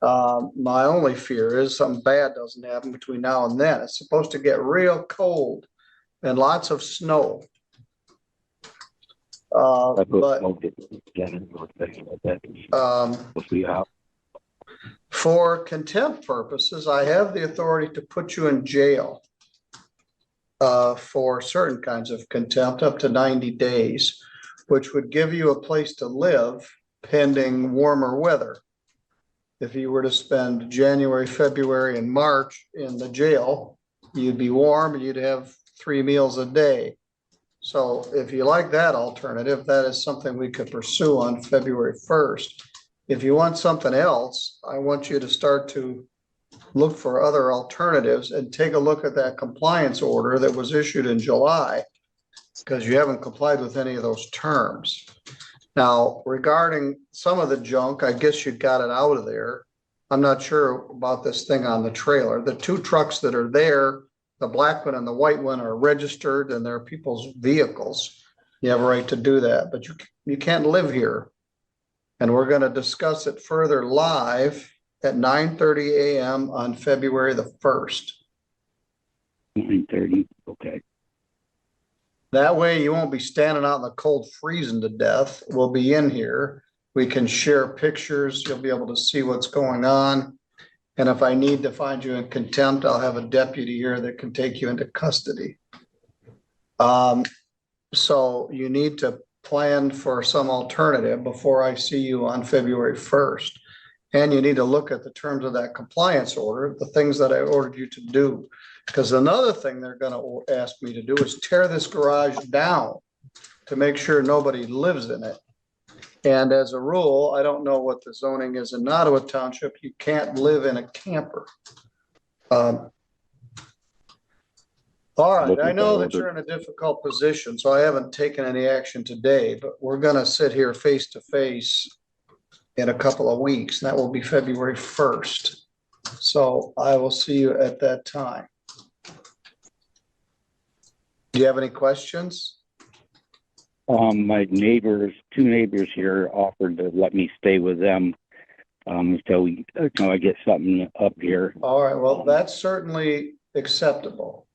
My only fear is something bad doesn't happen between now and then. It's supposed to get real cold and lots of snow. But We'll see how. for contempt purposes, I have the authority to put you in jail for certain kinds of contempt up to 90 days, which would give you a place to live pending warmer weather. If you were to spend January, February, and March in the jail, you'd be warm and you'd have 3 meals a day. So if you like that alternative, that is something we could pursue on February 1st. If you want something else, I want you to start to look for other alternatives and take a look at that compliance order that was issued in July, because you haven't complied with any of those terms. Now, regarding some of the junk, I guess you got it out of there. I'm not sure about this thing on the trailer. The 2 trucks that are there, the black one and the white one, are registered and they're people's vehicles. You have a right to do that, but you can't live here. And we're gonna discuss it further live at 9:30 a.m. on February the 1st. 9:30, okay. That way you won't be standing out in the cold freezing to death. We'll be in here. We can share pictures. You'll be able to see what's going on. And if I need to find you in contempt, I'll have a deputy here that can take you into custody. So you need to plan for some alternative before I see you on February 1st. And you need to look at the terms of that compliance order, the things that I ordered you to do. Because another thing they're gonna ask me to do is tear this garage down to make sure nobody lives in it. And as a rule, I don't know what the zoning is in Nottawa Township, you can't live in a camper. All right, I know that you're in a difficult position, so I haven't taken any action today, but we're gonna sit here face to face in a couple of weeks, and that will be February 1st. So I will see you at that time. Do you have any questions? My neighbors, 2 neighbors here offered to let me stay with them until I get something up here. All right, well, that's certainly acceptable.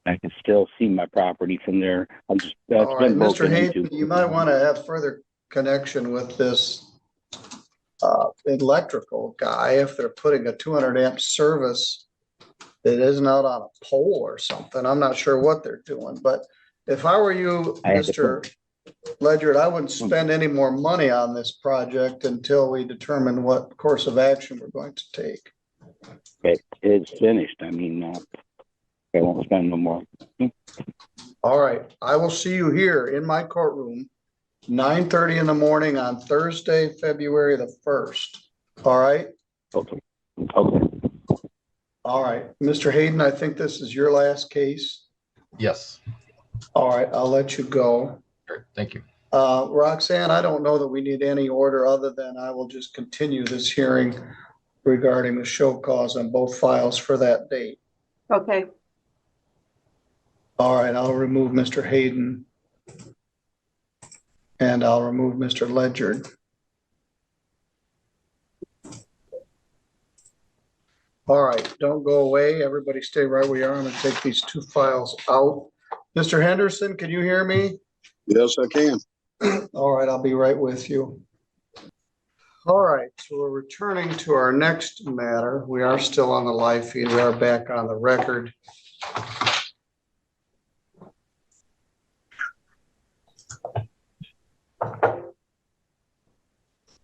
I can still see my property from there. I'm just, All right, Mr. broken Hayden, into. you might want to have further connection with this electrical guy if they're putting a 200 amp service that isn't out on a pole or something. I'm not sure what they're doing, but if I were you, Mr. Ledyard, I wouldn't spend any more money on this project until we determine what course of action we're going to take. Okay, it's finished. I mean, I won't spend no more. All right, I will see you here in my courtroom, 9:30 in the morning on Thursday, February the 1st. All right? Okay. Okay. All right, Mr. Hayden, I think this is your last case. Yes. All right, I'll let you go. Great. Thank you. Roxanne, I don't know that we need any order other than I will just continue this hearing regarding the show cause on both files for that date. Okay, All right, I'll remove Mr. Hayden. And I'll remove Mr. Ledyard. All right, don't go away. Everybody stay right where you are. I'm gonna take these 2 files out. Mr. Henderson, can you hear me? Yes, I can. All right, I'll be right with you. All right, so we're returning to our next matter. We are still on the live feed. We are back on the record.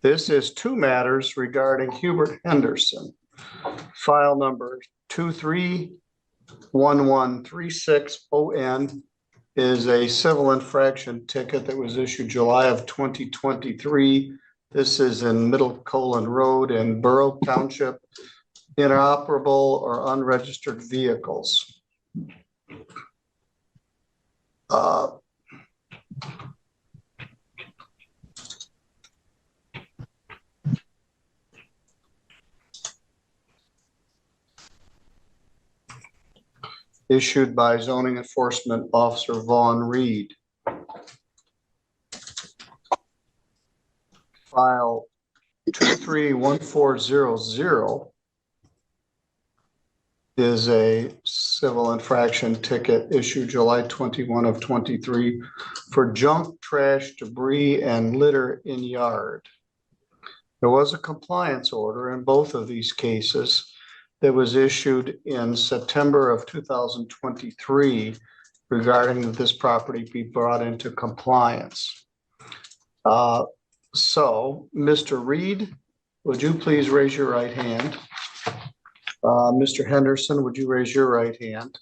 This is 2 matters regarding Hubert Henderson. File number 231136ON is a civil infraction ticket that was issued July of 2023. This is in Middle Colon Road in Borough Township, inoperable or unregistered vehicles. Issued by zoning enforcement officer Vaughn Reed. File 231400 is a civil infraction ticket issued July 21 of 23 for junk, trash, debris, and litter in yard. There was a compliance order in both of these cases that was issued in September of 2023 regarding that this property be brought into compliance. So, Mr. Reed, would you please raise your right hand? Mr. Henderson, would you raise your right hand?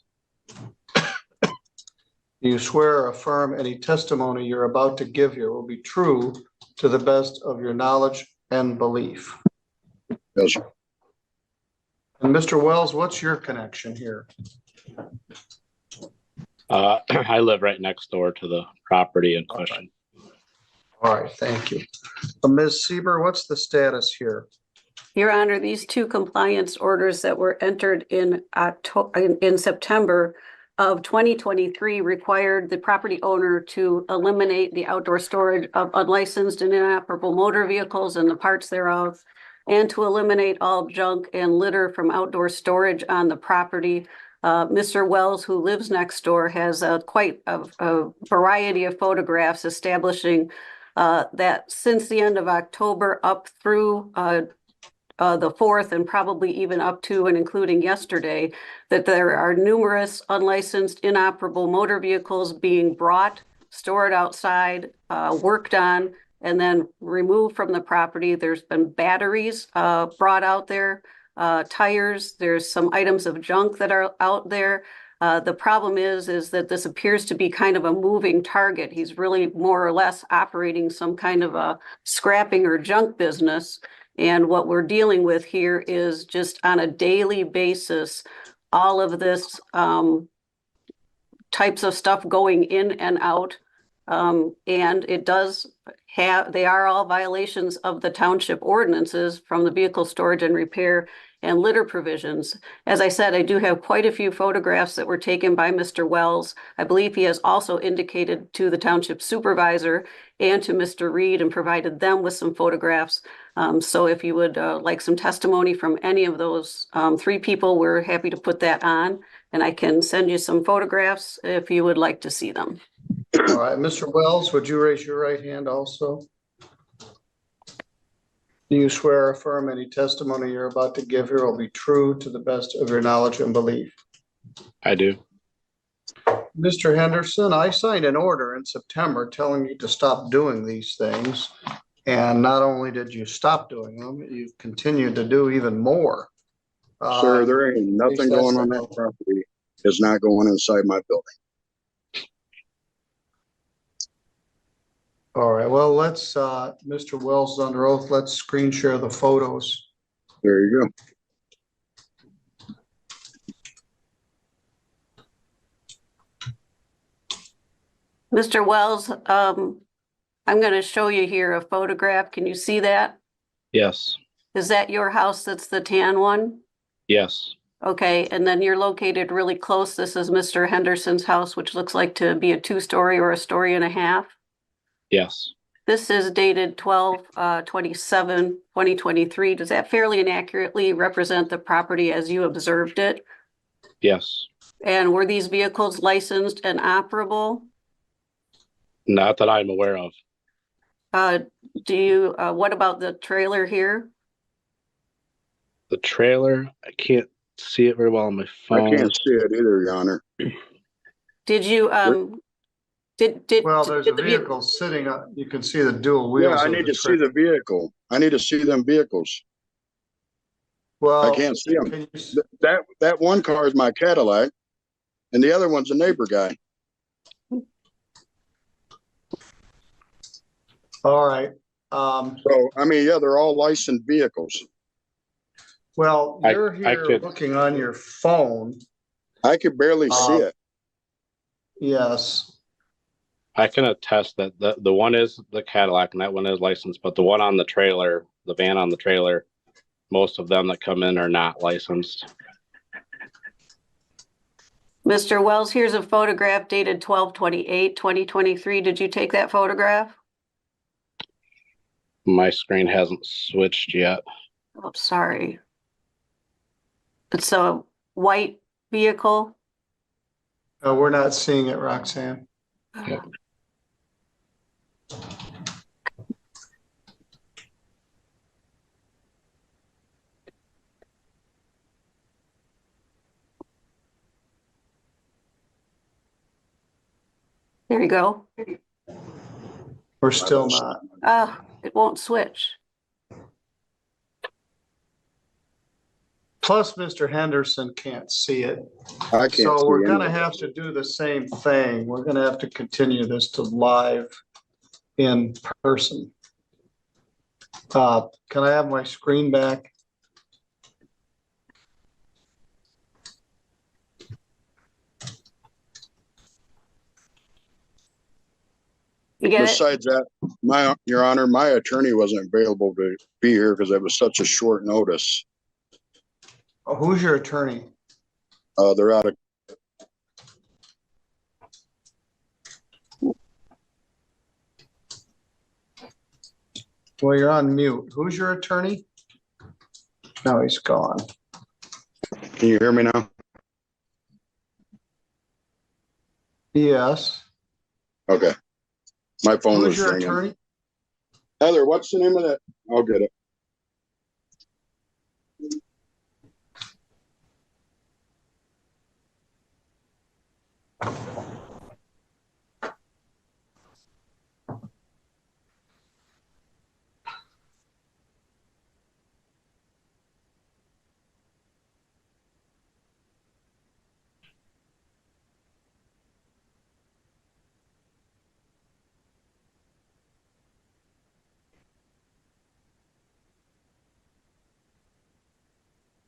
Do you swear or affirm any testimony you're about to give here will be true to the best of your knowledge and belief? Yes, sir. And Mr. Wells, what's your connection here? I live right next door to the property in question. All right, thank you. Ms. Sieber, what's the status here? Your Honor, these two compliance orders that were entered in September of 2023 required the property owner to eliminate the outdoor storage of unlicensed and inoperable motor vehicles and the parts thereof, and to eliminate all junk and litter from outdoor storage on the property. Mr. Wells, who lives next door, has quite a variety of photographs establishing that since the end of October up through the 4th and probably even up to and including yesterday, that there are numerous unlicensed inoperable motor vehicles being brought, stored outside, worked on, and then removed from the property. There's been batteries brought out there, tires, there's some items of junk that are out there. The problem is that this appears to be kind of a moving target. He's really more or less operating some kind of a scrapping or junk business. And what we're dealing with here is just on a daily basis, all of this types of stuff going in and out. And it does have, they are all violations of the township ordinances from the vehicle storage and repair and litter provisions. As I said, I do have quite a few photographs that were taken by Mr. Wells. I believe he has also indicated to the township supervisor and to Mr. Reed and provided them with some photographs. So if you would like some testimony from any of those three people, we're happy to put that on. And I can send you some photographs if you would like to see them. All right, Mr. Wells, would you raise your right hand also? Do you swear or affirm any testimony you're about to give here will be true to the best of your knowledge and belief? I do. Mr. Henderson, I signed an order in September telling you to stop doing these things. And not only did you stop doing them, you've continued to do even more. Sir, there ain't nothing going on that property. It's not going inside my building. All right, well, let's, Mr. Wells is under oath, let's screen share the photos. There you go. Mr. Wells, I'm going to show you here a photograph. Can you see that? Yes. Is that your house that's the tan one? Yes. Okay, and then you're located really close. This is Mr. Henderson's house, which looks like to be a 2-story or a story and a half. Yes. This is dated 12/27/2023. Does that fairly and accurately represent the property as you observed it? Yes. And were these vehicles licensed and operable? Not that I'm aware of. What about the trailer here? The trailer, I can't see it very well on my phone. I can't see it either, Your Honor. Did you, Well, there's a vehicle sitting up. You can see the dual wheels. Yeah, I need to see the vehicle. I need to see them vehicles. Well. I can't see them. can you s- That one car is my Cadillac, and the other one's a neighbor guy. All right. So, I mean, yeah, they're all licensed vehicles. Well, I- you're I here could- looking on your phone. I could barely see it. Yes. I can attest that the one is the Cadillac and that one is licensed, but the one on the trailer, the van on the trailer, most of them that come in are not licensed. Mr. Wells, here's a photograph dated 12/28/2023. Did you take that photograph? My screen hasn't switched yet. Oh, sorry. It's a white vehicle. We're not seeing it, Roxanne. Okay. There you go. We're still not. It won't switch. Plus, Mr. Henderson can't see it. I can't So see we're any gonna of it. have to do the same thing. We're gonna have to continue this to live in person. Can I have my screen back? You get it? Besides that, Your Honor, my attorney wasn't available to be here because it was such a short notice. Who's your attorney? They're out of, Well, you're on mute. Who's your attorney? No, he's gone. can you hear me now? Yes. Okay. My phone Who's was your ringing. attorney? Heather, what's the name of that? I'll get it.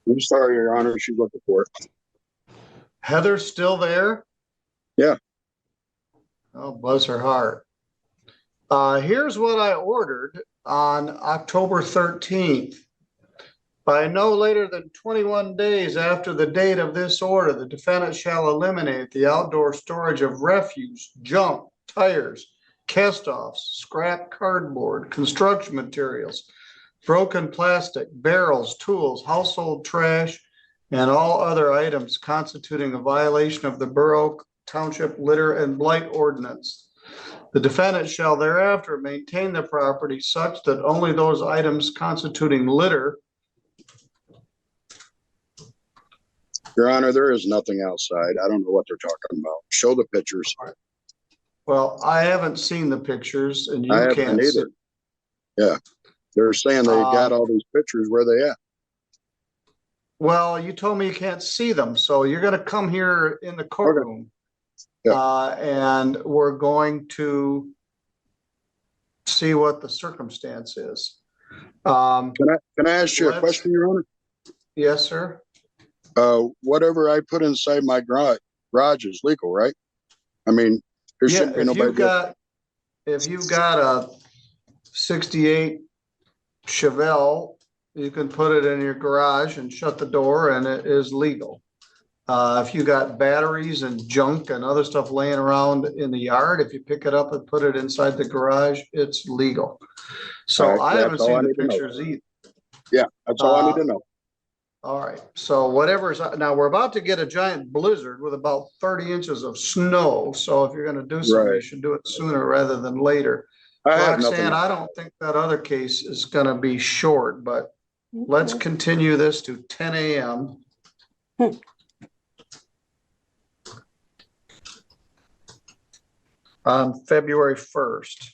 I'm sorry, Your Honor, she's looking for it. Heather's still there? Yeah. Oh, bless her heart. Here's what I ordered on October 13th. By no later than 21 days after the date of this order, the defendant shall eliminate the outdoor storage of refuse, junk, tires, cast-offs, scrap cardboard, construction materials, broken plastic, barrels, tools, household trash, and all other items constituting a violation of the Borough Township Litter and Blight Ordinance. The defendant shall thereafter maintain the property such that only those items constituting litter. Your Honor, there is nothing outside. I don't know what they're talking about. Show the pictures. Well, I haven't seen the pictures and I you haven't can't see. either. Yeah. They're saying they got all these pictures. Where they at? Well, you told me you can't see them, so you're gonna come here in the courtroom. And we're going to see what the circumstance is. Can I ask you a question, Your Honor? Yes, sir. Whatever I put inside my garage is legal, right? I mean, there Yeah, shouldn't be nobody. if you've got a 68 Chevelle, you can put it in your garage and shut the door and it is legal. If you got batteries and junk and other stuff laying around in the yard, if you pick it up and put it inside the garage, it's legal. So All right, I haven't that's all seen I the need to know. pictures either. Yeah, that's all I need to know. All right, so whatever's, now we're about to get a giant blizzard with about 30 inches of snow. So if you're gonna do something, you Right. should do it sooner rather than later. I have nothing. Roxanne, I don't think that other case is gonna be short, but let's continue this to 10 a.m. On February 1st.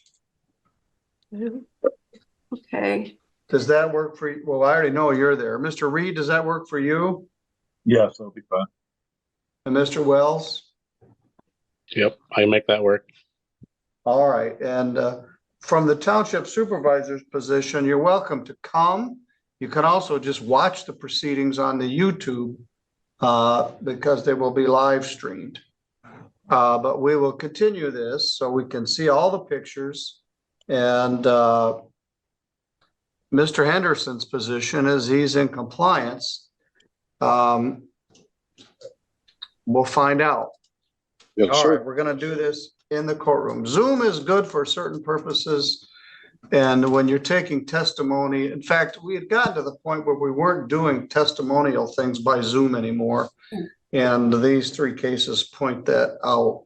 Okay. Does that work for you? Well, I already know you're there. Mr. Reed, does that work for you? Yes, that'll be fine. And Mr. Wells? Yep, I can make that work. All right, and from the township supervisor's position, you're welcome to come. You can also just watch the proceedings on the YouTube because they will be live streamed. But we will continue this so we can see all the pictures. And Mr. Henderson's position is he's in compliance. We'll find out. Yes, All sir. right, we're gonna do this in the courtroom. Zoom is good for certain purposes. And when you're taking testimony, in fact, we had gotten to the point where we weren't doing testimonial things by Zoom anymore. And these three cases point that out.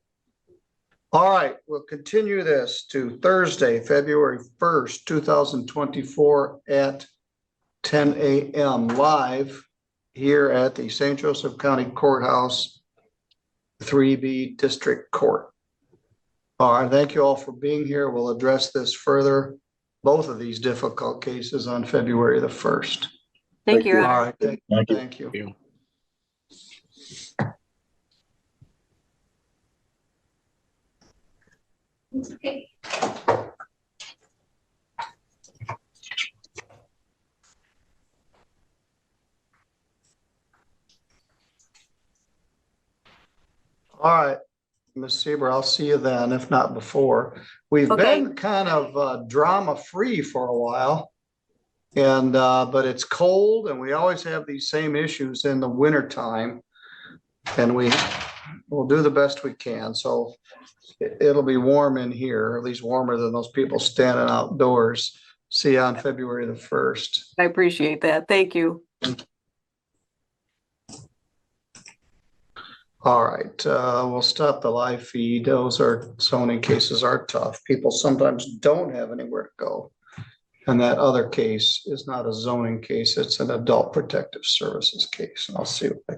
All right, we'll continue this to Thursday, February 1st, 2024 at 10 a.m. live here at the St. Joseph County Courthouse, 3B District Court. All right, thank you all for being here. We'll address this further, both of these difficult cases on February the 1st. Thank you, Your All Honor. right, thank you. Okay. All right, Ms. Sieber, I'll see you then, if not before. We've Okay. been kind of drama-free for a while. And, but it's cold and we always have these same issues in the winter time. And we'll do the best we can. So it'll be warm in here, at least warmer than those people standing outdoors. See you on February the 1st. I appreciate that. Thank you. All right, we'll stop the live feed. Those zoning cases are tough. People sometimes don't have anywhere to go. And that other case is not a zoning case, it's an adult protective services case. And I'll see what I